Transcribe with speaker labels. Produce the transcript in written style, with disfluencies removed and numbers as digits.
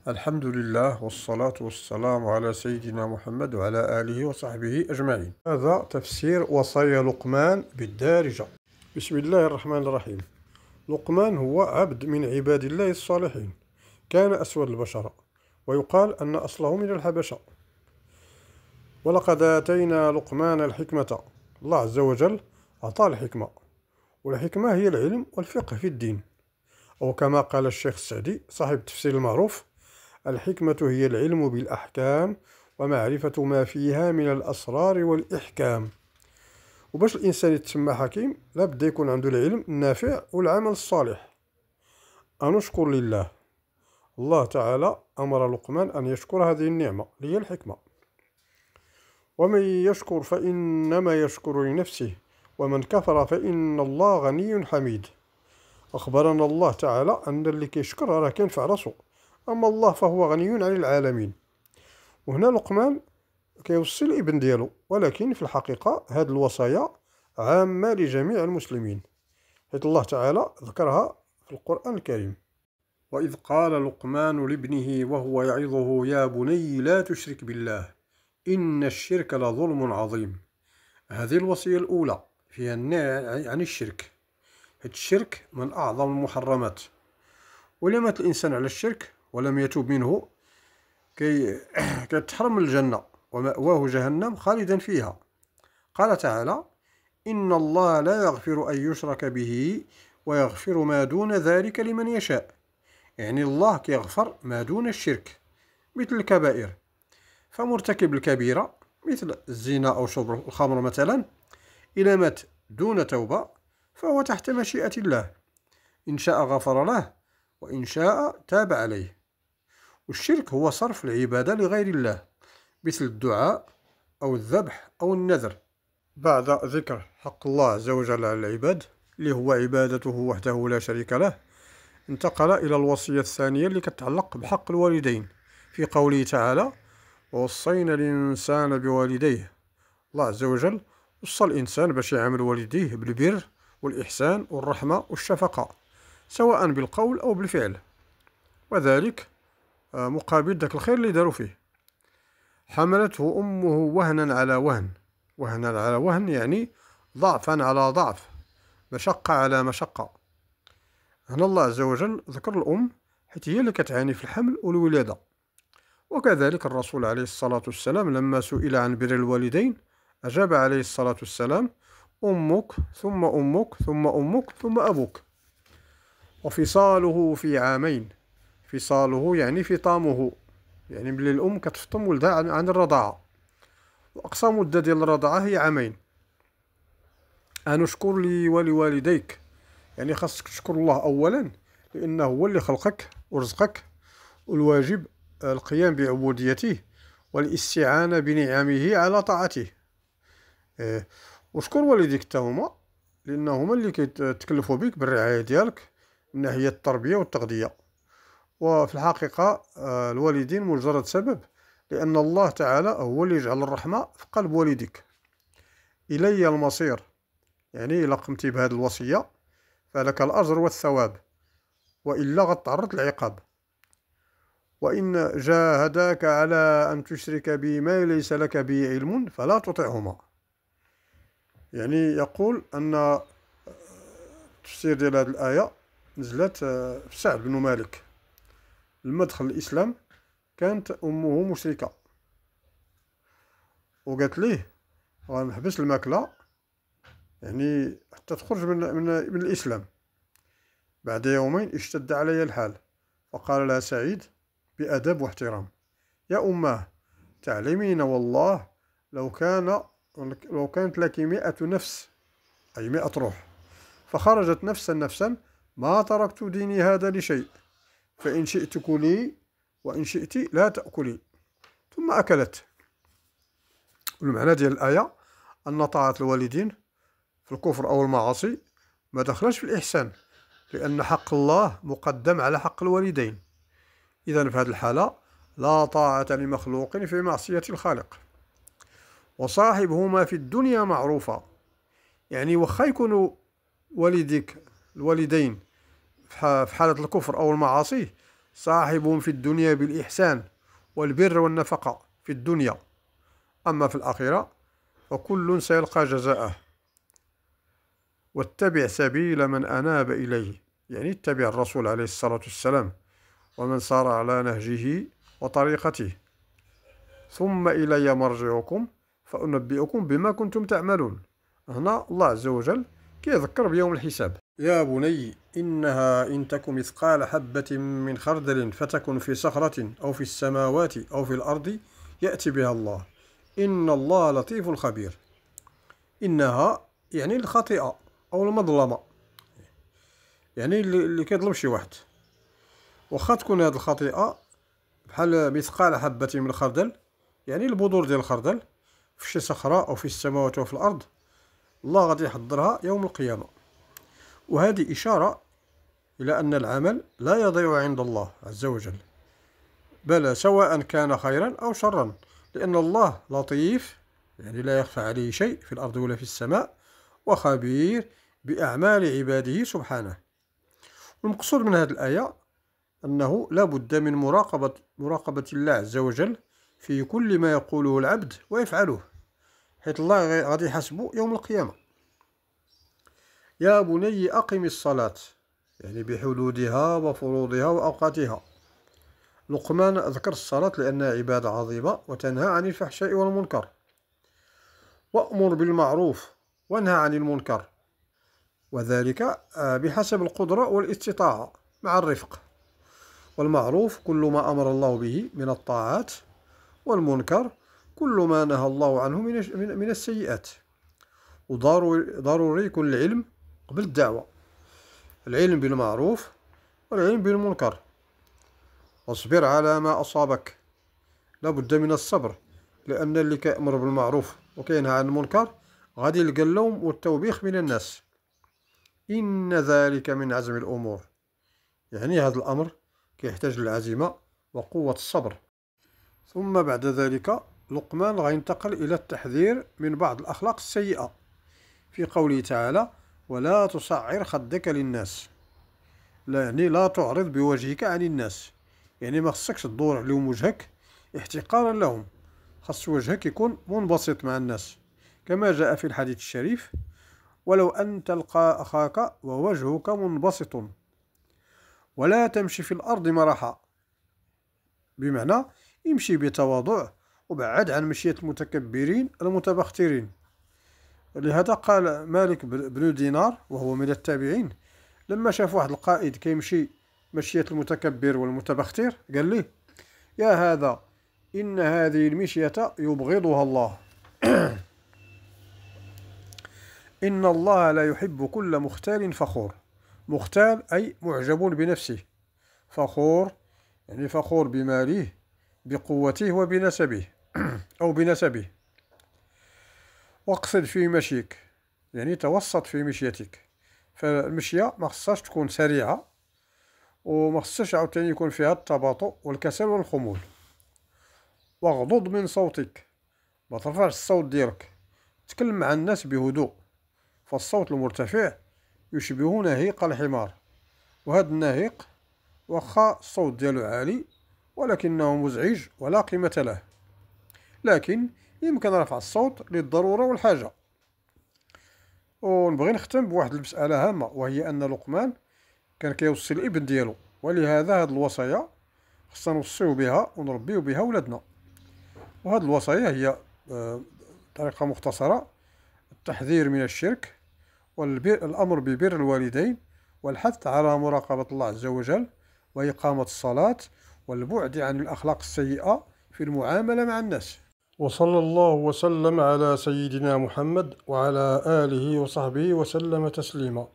Speaker 1: الحمد لله والصلاة والسلام على سيدنا محمد وعلى آله وصحبه أجمعين. هذا تفسير وصايا لقمان بالدارجة. بسم الله الرحمن الرحيم. لقمان هو عبد من عباد الله الصالحين، كان أسود البشرة، ويقال أن أصله من الحبشة. ولقد آتينا لقمان الحكمة. الله عز وجل أعطاه الحكمة، والحكمة هي العلم والفقه في الدين، أو كما قال الشيخ السعدي صاحب التفسير المعروف: الحكمة هي العلم بالأحكام ومعرفة ما فيها من الأسرار والإحكام. وباش الإنسان يتسمى حكيم لابد يكون عنده العلم النافع والعمل الصالح. أنشكر لله. الله تعالى أمر لقمان أن يشكر هذه النعمة اللي هي الحكمة. ومن يشكر فإنما يشكر لنفسه، ومن كفر فإن الله غني حميد. أخبرنا الله تعالى أن اللي كيشكر راه كينفع راسو، أما الله فهو غني عن العالمين. وهنا لقمان كيوصي الابن ديالو، ولكن في الحقيقة هذه الوصايا عامة لجميع المسلمين، حيث الله تعالى ذكرها في القرآن الكريم: وإذ قال لقمان لابنه وهو يعظه يا بني لا تشرك بالله إن الشرك لظلم عظيم. هذه الوصية الأولى فيها النهي عن الشرك، حيث الشرك من أعظم المحرمات، ولما مات الإنسان على الشرك ولم يتوب منه كيتحرم الجنة ومأواه جهنم خالدا فيها. قال تعالى: إن الله لا يغفر أن يشرك به ويغفر ما دون ذلك لمن يشاء. يعني الله كيغفر ما دون الشرك مثل الكبائر، فمرتكب الكبيرة مثل الزنا أو شرب الخمر مثلا إذا مات دون توبة فهو تحت مشيئة الله، إن شاء غفر له وإن شاء تاب عليه. والشرك هو صرف العبادة لغير الله، مثل الدعاء أو الذبح أو النذر. بعد ذكر حق الله عز وجل على العباد اللي هو عبادته وحده لا شريك له، انتقل إلى الوصية الثانية اللي كتعلق بحق الوالدين، في قوله تعالى: ووصينا الإنسان بوالديه. الله عز وجل وصى الإنسان باش يعامل والديه بالبر والإحسان والرحمة والشفقة، سواء بالقول أو بالفعل، وذلك مقابل ذاك الخير اللي داروا فيه. حملته أمه وهنا على وهن. وهنا على وهن يعني ضعفا على ضعف، مشقة على مشقة. هنا الله عز وجل ذكر الأم حيث هي اللي كتعاني في الحمل والولادة. وكذلك الرسول عليه الصلاة والسلام لما سئل عن بر الوالدين أجاب عليه الصلاة والسلام: أمك ثم أمك ثم أمك ثم أبوك. وفصاله في عامين. فصاله يعني فطامه، يعني ملي الأم كتفطم ولدها عن الرضاعة، وأقصى مدة ديال الرضاعة هي عامين. أنشكر لي ولوالديك، يعني خاصك تشكر الله أولا لأنه هو اللي خلقك ورزقك، والواجب القيام بعبوديته والاستعانة بنعمه على طاعته. وشكر والديك حتى هما، لأن هما اللي كيتكلفوا بك بالرعاية ديالك من ناحية التربية والتغذية. وفي الحقيقة الوالدين مجرد سبب، لأن الله تعالى هو اللي يجعل الرحمة في قلب والديك. إلي المصير، يعني إلا قمت بهذه الوصية فلك الأجر والثواب، وإلا غتعرض للعقاب. وإن جاهداك على أن تشرك بي ما ليس لك به علم فلا تطعهما. يعني يقول أن التفسير ديال هذه الآية نزلت في سعد بن مالك لما دخل الإسلام. كانت أمه مشركة، وقالت ليه غنحبس الماكلة يعني حتى تخرج من الإسلام. بعد يومين اشتد علي الحال، فقال لها سعيد بأدب واحترام: يا أماه، تعلمين والله لو كانت لك 100 نفس، أي 100 روح، فخرجت نفسا ما تركت ديني هذا لشيء، فإن شئت كلي وإن شئت لا تأكلي. ثم أكلت. والمعنى ديال الآية أن طاعة الوالدين في الكفر أو المعاصي ما دخلش في الإحسان، لأن حق الله مقدم على حق الوالدين. إذن في هذه الحالة لا طاعة لمخلوق في معصية الخالق. وصاحبهما في الدنيا معروفا، يعني وخا يكونوا الوالدين في حالة الكفر أو المعاصي صاحبهم في الدنيا بالإحسان والبر والنفقة في الدنيا، أما في الآخرة فكل سيلقى جزاءه. واتبع سبيل من أناب إليه، يعني اتبع الرسول عليه الصلاة والسلام ومن سار على نهجه وطريقته، ثم إلي مرجعكم فأنبئكم بما كنتم تعملون. هنا الله عز وجل كيذكر بيوم الحساب. يا بني إنها إن تك مثقال حبة من خردل فتكن في صخرة أو في السماوات أو في الأرض يأتي بها الله إن الله لطيف خبير. إنها يعني الخطيئة أو المظلمة، يعني اللي كيظلم شي واحد. واخا تكون هذه الخطيئة بحال مثقال حبة من الخردل، يعني البذور ديال الخردل في شي صخرة أو في السماوات أو في الأرض، الله غادي يحضرها يوم القيامة. وهذه إشارة إلى أن العمل لا يضيع عند الله عز وجل، بل سواء كان خيرا أو شرا، لأن الله لطيف، يعني لا يخفى عليه شيء في الأرض ولا في السماء، وخبير بأعمال عباده سبحانه. والمقصود من هذه الآية أنه لا بد من مراقبة الله عز وجل في كل ما يقوله العبد ويفعله، حيث الله غادي يحاسبه يوم القيامة. يا بني أقم الصلاة، يعني بحدودها وفروضها وأوقاتها. لقمان ذكر الصلاة لأنها عبادة عظيمة وتنهى عن الفحشاء والمنكر. وأمر بالمعروف وانهى عن المنكر، وذلك بحسب القدرة والاستطاعة مع الرفق. والمعروف كل ما أمر الله به من الطاعات، والمنكر كل ما نهى الله عنه من السيئات. وضروري يكون العلم قبل الدعوة، العلم بالمعروف والعلم بالمنكر. واصبر على ما أصابك، لا بد من الصبر، لأن اللي كيأمر بالمعروف وكينهى عن المنكر غادي يلقى اللوم والتوبيخ من الناس. إن ذلك من عزم الأمور، يعني هذا الأمر كيحتاج للعزيمة وقوة الصبر. ثم بعد ذلك لقمان غينتقل إلى التحذير من بعض الأخلاق السيئة في قوله تعالى: ولا تصعر خدك للناس، لا يعني لا تعرض بوجهك عن الناس، يعني ما خصكش تدور عليهم وجهك احتقارا لهم، خص وجهك يكون منبسط مع الناس، كما جاء في الحديث الشريف: ولو أن تلقى أخاك ووجهك منبسط ولا تمشي في الأرض مرحا، بمعنى يمشي بتواضع وبعد عن مشية المتكبرين المتبخترين. لهذا قال مالك بن دينار وهو من التابعين لما شاف واحد القائد كيمشي مشية المتكبر والمتبختر قال ليه: يا هذا إن هذه المشية يبغضها الله إن الله لا يحب كل مختال فخور. مختال أي معجب بنفسه، فخور يعني فخور بماله بقوته وبنسبه أو بنسبه. واقصد في مشيك، يعني توسط في مشيتك، فالمشية ما خصهاش تكون سريعة، وما خصهاش عاوتاني يكون فيها التباطؤ والكسل والخمول. واغضض من صوتك، ما ترفعش الصوت ديالك، تكلم مع الناس بهدوء، فالصوت المرتفع يشبه نهيق الحمار، وهذا النهيق واخا الصوت ديالو عالي ولكنه مزعج ولا قيمة له، لكن يمكن رفع الصوت للضرورة والحاجة. ونبغي نختم بواحد المسألة هامة، وهي أن لقمان كان كيوصي الابن ديالو، ولهذا هاد الوصايا خصنا نوصيو بها ونربيو بها ولادنا. وهاد الوصايا هي بطريقة مختصرة: التحذير من الشرك، والأمر ببر الوالدين، والحث على مراقبة الله عز وجل، وإقامة الصلاة، والبعد عن الأخلاق السيئة في المعاملة مع الناس. وصلى الله وسلم على سيدنا محمد وعلى آله وصحبه وسلم تسليما.